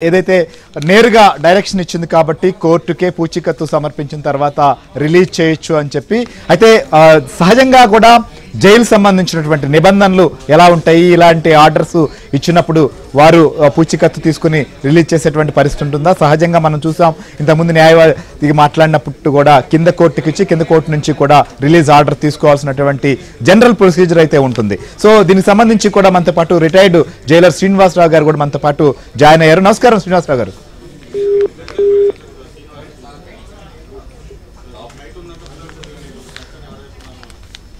ఏదైతే నేరుగా డైరెక్షన్ ఇచ్చింది కాబట్టి కోర్టుకే పూచీకత్తు సమర్పించిన తర్వాత రిలీజ్ చేయొచ్చు అని చెప్పి అయితే సహజంగా కూడా జైలు సంబంధించినటువంటి నిబంధనలు ఎలా ఉంటాయి ఇలాంటి ఆర్డర్స్ ఇచ్చినప్పుడు వారు పూచీకత్తు తీసుకుని రిలీజ్ చేసేటువంటి పరిస్థితి ఉంటుందా సహజంగా మనం చూసాం ఇంతకుముందు న్యాయవాది మాట్లాడినప్పుడు కూడా కింద కోర్టుకి ఇచ్చి కింద కోర్టు నుంచి కూడా రిలీజ్ ఆర్డర్ తీసుకోవాల్సినటువంటి జనరల్ ప్రొసీజర్ అయితే ఉంటుంది సో దీనికి సంబంధించి కూడా మనతో పాటు రిటైర్డ్ జైలర్ శ్రీనివాసరావు గారు కూడా మనతో పాటు జాయిన్ అయ్యారు నమస్కారం శ్రీనివాసరావు గారు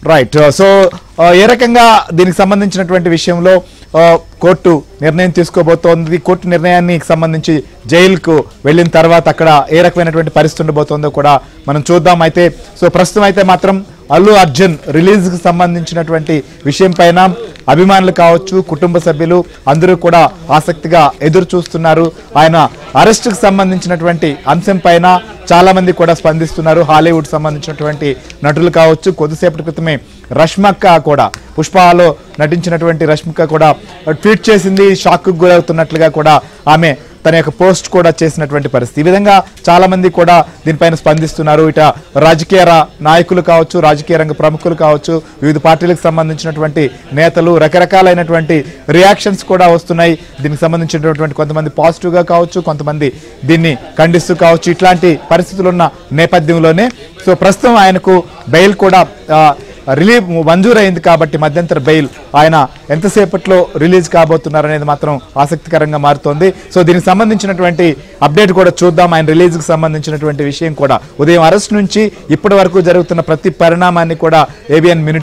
రైట్ సో ఏ రకంగా దీనికి సంబంధించినటువంటి విషయంలో కోర్టు నిర్ణయం తీసుకోబోతోంది కోర్టు నిర్ణయానికి సంబంధించి జైలుకు వెళ్ళిన తర్వాత అక్కడ ఏ రకమైనటువంటి పరిస్థితి ఉండబోతోందో కూడా మనం చూద్దాం అయితే సో ప్రస్తుతం అయితే మాత్రం అల్లు అర్జున్ రిలీజ్కి సంబంధించినటువంటి విషయం పైన అభిమానులు కావచ్చు కుటుంబ సభ్యులు అందరూ కూడా ఆసక్తిగా ఎదురు చూస్తున్నారు ఆయన అరెస్టుకు సంబంధించినటువంటి అంశం పైన చాలా మంది కూడా స్పందిస్తున్నారు హాలీవుడ్ సంబంధించినటువంటి నటులు కావచ్చు కొద్దిసేపటి క్రితమే రష్మిక కూడా పుష్పలో నటించినటువంటి రష్మిక కూడా ట్వీట్ చేసింది షాక్కు గురవుతున్నట్లుగా కూడా ఆమె తన యొక్క పోస్ట్ కూడా చేసినటువంటి పరిస్థితి ఈ విధంగా చాలా మంది కూడా దీనిపైన స్పందిస్తున్నారు ఇట రాజకీయ నాయకులు కావచ్చు రాజకీయ రంగ ప్రముఖులు కావచ్చు వివిధ పార్టీలకు సంబంధించినటువంటి నేతలు రకరకాలైనటువంటి రియాక్షన్స్ కూడా వస్తున్నాయి దీనికి సంబంధించినటువంటి కొంతమంది పాజిటివ్గా కావచ్చు కొంతమంది దీన్ని ఖండిస్తూ కావచ్చు ఇట్లాంటి పరిస్థితులు ఉన్న నేపథ్యంలోనే సో ప్రస్తుతం ఆయనకు బెయిల్ కూడా రిలీవ్ మంజూరైంది కాబట్టి మధ్యంతర బెయిల్ ఆయన ఎంతసేపట్లో రిలీజ్ కాబోతున్నారు అనేది మాత్రం ఆసక్తికరంగా మారుతోంది సో దీనికి సంబంధించినటువంటి అప్డేట్ కూడా చూద్దాం ఆయన రిలీజ్కి సంబంధించినటువంటి విషయం కూడా ఉదయం అరెస్ట్ నుంచి ఇప్పటి వరకు జరుగుతున్న ప్రతి పరిణామాన్ని కూడా ఏబిఎన్ మినిట్